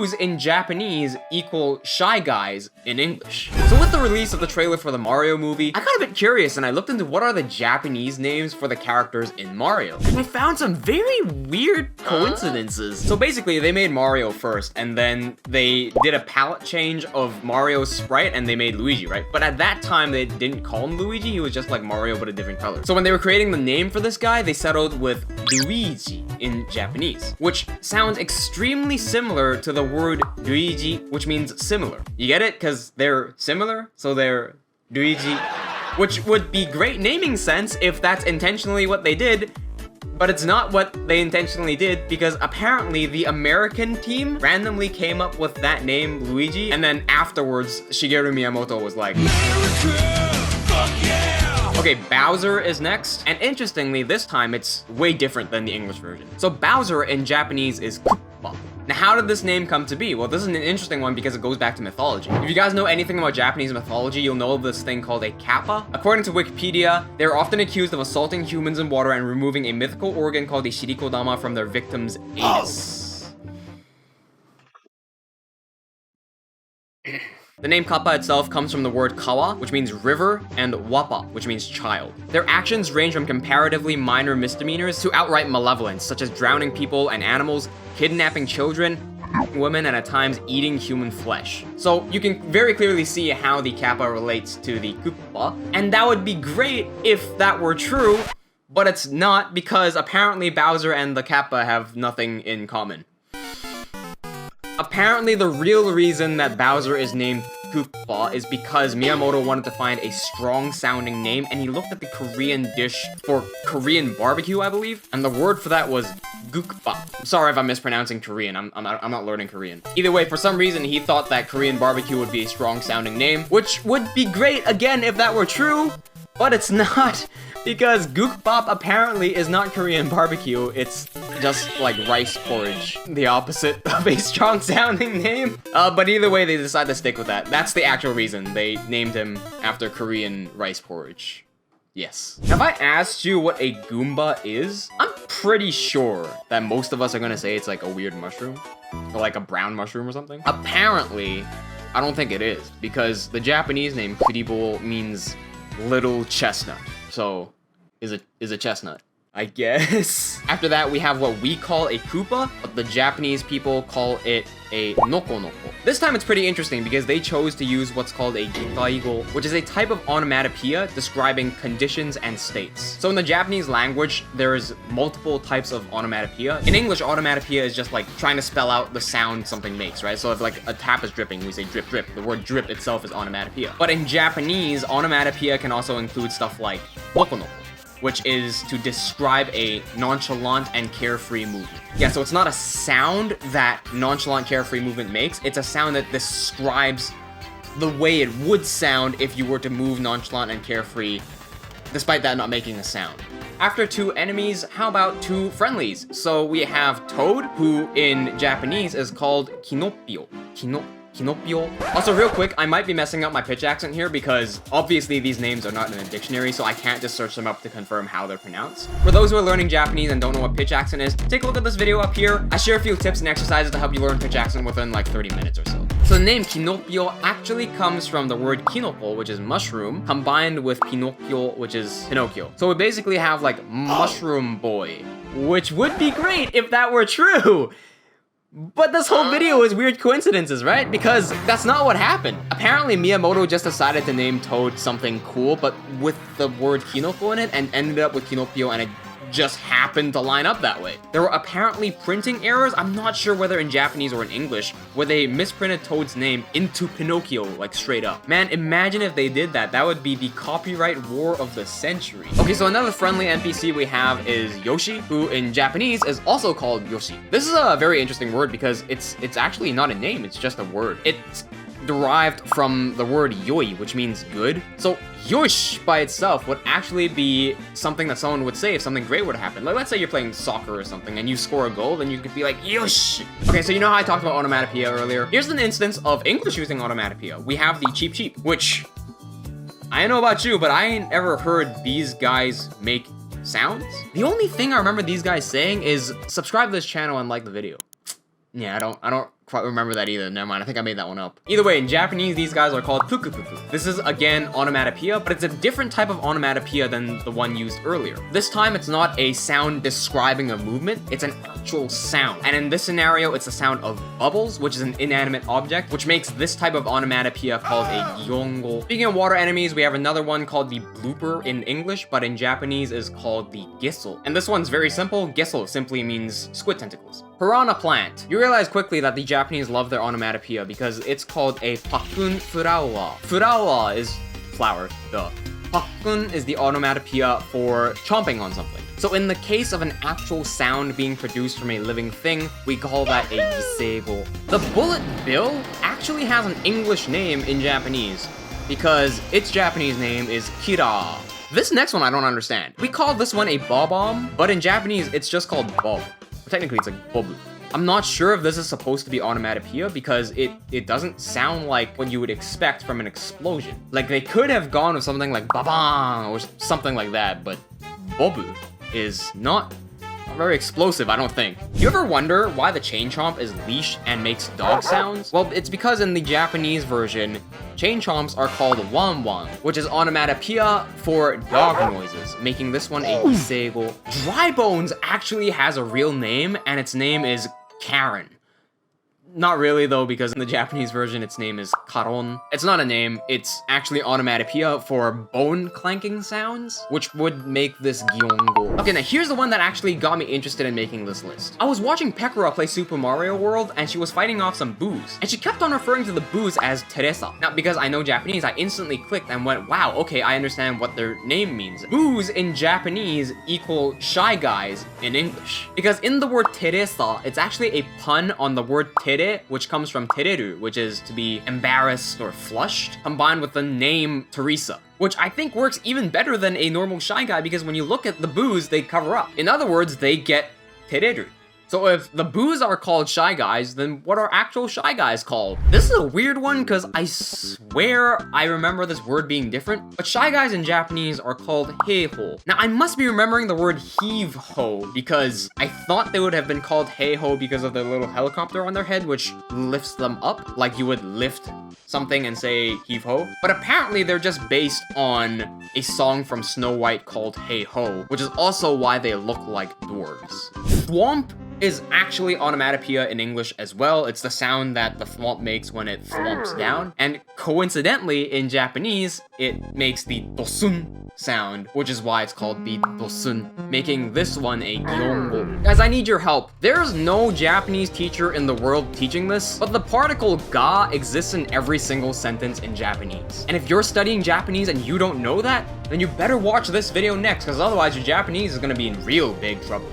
blues in Japanese equal shy guys in English. So with the release of the trailer for the Mario movie, I got a bit curious and I looked into what are the Japanese names for the characters in Mario. And I found some very weird coincidences. So basically, they made Mario first, and then they did a palette change of Mario's sprite, and they made Luigi, right? But at that time, they didn't call him Luigi, he was just like Mario, but a different color. So when they were creating the name for this guy, they settled with Luigi in Japanese, which sounds extremely similar to the word Luigi, which means similar. You get it? Because they're similar, so they're Luigi, which would be great naming sense if that's intentionally what they did. But it's not what they intentionally did, because apparently the American team randomly came up with that name, Luigi, and then afterwards, Shigeru Miyamoto was like, America, fuck yeah! Okay, Bowser is next, and interestingly, this time it's way different than the English version. So Bowser in Japanese is Goomba. Now, how did this name come to be? Well, this is an interesting one because it goes back to mythology. If you guys know anything about Japanese mythology, you'll know of this thing called a kappa. According to Wikipedia, they're often accused of assaulting humans in water and removing a mythical organ called a shirikodama from their victim's anus. The name kappa itself comes from the word kawa, which means river, and wappa, which means child. Their actions range from comparatively minor misdemeanors to outright malevolence, such as drowning people and animals, kidnapping children, women, and at times eating human flesh. So you can very clearly see how the kappa relates to the kuppa, and that would be great if that were true, but it's not, because apparently Bowser and the kappa have nothing in common. Apparently, the real reason that Bowser is named Goomba is because Miyamoto wanted to find a strong-sounding name, and he looked at the Korean dish for Korean barbecue, I believe, and the word for that was Goomba. Sorry if I'm mispronouncing Korean, I'm not learning Korean. Either way, for some reason, he thought that Korean barbecue would be a strong-sounding name, which would be great, again, if that were true, but it's not. Because Gookbop apparently is not Korean barbecue, it's just like rice porridge. The opposite of a strong sounding name. But either way, they decided to stick with that. That's the actual reason they named him after Korean rice porridge. Yes. Have I asked you what a Goomba is? I'm pretty sure that most of us are gonna say it's like a weird mushroom. Or like a brown mushroom or something. Apparently, I don't think it is. Because the Japanese name Kuribo means little chestnut. So, is a chestnut, I guess. After that, we have what we call a Koopa, but the Japanese people call it a Noko-Noko. This time it's pretty interesting because they chose to use what's called a Gikaigo, which is a type of onomatopoeia describing conditions and states. So in the Japanese language, there's multiple types of onomatopoeia. In English, onomatopoeia is just like trying to spell out the sound something makes, right? So if like a tap is dripping, we say drip, drip. The word drip itself is onomatopoeia. But in Japanese, onomatopoeia can also include stuff like noko-noko, which is to describe a nonchalant and carefree movement. Yeah, so it's not a sound that nonchalant, carefree movement makes, it's a sound that describes the way it would sound if you were to move nonchalant and carefree, despite that not making a sound. After two enemies, how about two friendlies? So we have Toad, who in Japanese is called Kinopio. Kinopio. Also, real quick, I might be messing up my pitch accent here because obviously these names are not in a dictionary, so I can't just search them up to confirm how they're pronounced. For those who are learning Japanese and don't know what pitch accent is, take a look at this video up here. I share a few tips and exercises to help you learn pitch accent within like 30 minutes or so. So the name Kinopio actually comes from the word kinoko, which is mushroom, combined with Pinocchio, which is Pinocchio. So we basically have like mushroom boy, which would be great if that were true. But this whole video is weird coincidences, right? Because that's not what happened. Apparently Miyamoto just decided to name Toad something cool, but with the word Kinoko in it, and ended up with Kinopio, and it just happened to line up that way. There were apparently printing errors, I'm not sure whether in Japanese or in English, where they misprinted Toad's name into Pinocchio, like straight up. Man, imagine if they did that. That would be the copyright war of the century. Okay, so another friendly NPC we have is Yoshi, who in Japanese is also called Yoshi. This is a very interesting word because it's actually not a name, it's just a word. It's derived from the word yoi, which means good. So yosh by itself would actually be something that someone would say if something great would happen. Like, let's say you're playing soccer or something and you score a goal, then you could be like, yosh. Okay, so you know how I talked about onomatopoeia earlier? Here's an instance of English using onomatopoeia. We have the cheep cheep, which I don't know about you, but I ain't ever heard these guys make sounds. The only thing I remember these guys saying is subscribe to this channel and like the video. Yeah, I don't quite remember that either. Never mind, I think I made that one up. Either way, in Japanese, these guys are called puku-puku. This is, again, onomatopoeia, but it's a different type of onomatopoeia than the one used earlier. This time, it's not a sound describing a movement, it's an actual sound. And in this scenario, it's the sound of bubbles, which is an inanimate object, which makes this type of onomatopoeia called a gyongo. Speaking of water enemies, we have another one called the blooper in English, but in Japanese is called the gisel. And this one's very simple. Gisel simply means squid tentacles. Piranha plant. You realize quickly that the Japanese love their onomatopoeia because it's called a pakun furawa. Furawa is flower, duh. Pakun is the onomatopoeia for chomping on something. So in the case of an actual sound being produced from a living thing, we call that a giseigo. The bullet bill actually has an English name in Japanese because its Japanese name is kira. This next one I don't understand. We call this one a bob-omb, but in Japanese it's just called bob. Technically it's like bobu. I'm not sure if this is supposed to be onomatopoeia because it doesn't sound like what you would expect from an explosion. Like they could have gone with something like babang or something like that, but bobu is not very explosive, I don't think. You ever wonder why the chain chomp is leash and makes dog sounds? Well, it's because in the Japanese version, chain chomps are called wan wan, which is onomatopoeia for dog noises, making this one a giseigo. Dry bones actually has a real name, and its name is Karen. Not really though, because in the Japanese version, its name is karon. It's not a name, it's actually onomatopoeia for bone clanking sounds, which would make this gyongo. Okay, now here's the one that actually got me interested in making this list. I was watching Pekora play Super Mario World, and she was fighting off some boos, and she kept on referring to the boos as Teresa. Now, because I know Japanese, I instantly clicked and went, wow, okay, I understand what their name means. Boos in Japanese equal shy guys in English. Because in the word Teresa, it's actually a pun on the word tere, which comes from tereru, which is to be embarrassed or flushed, combined with the name Teresa, which I think works even better than a normal shy guy because when you look at the boos, they cover up. In other words, they get tereru. So if the boos are called shy guys, then what are actual shy guys called? This is a weird one because I swear I remember this word being different, but shy guys in Japanese are called heiho. Now I must be remembering the word heave-ho because I thought they would have been called heiho because of the little helicopter on their head which lifts them up, like you would lift something and say heave-ho. But apparently they're just based on a song from Snow White called Hey Ho, which is also why they look like dwarves. Thwomp is actually onomatopoeia in English as well. It's the sound that the thwomp makes when it thwomps down. And coincidentally, in Japanese, it makes the dosun sound, which is why it's called the dosun, making this one a gyongo. Guys, I need your help. There's no Japanese teacher in the world teaching this, but the particle ga exists in every single sentence in Japanese. And if you're studying Japanese and you don't know that, then you better watch this video next, because otherwise your Japanese is gonna be in real big trouble.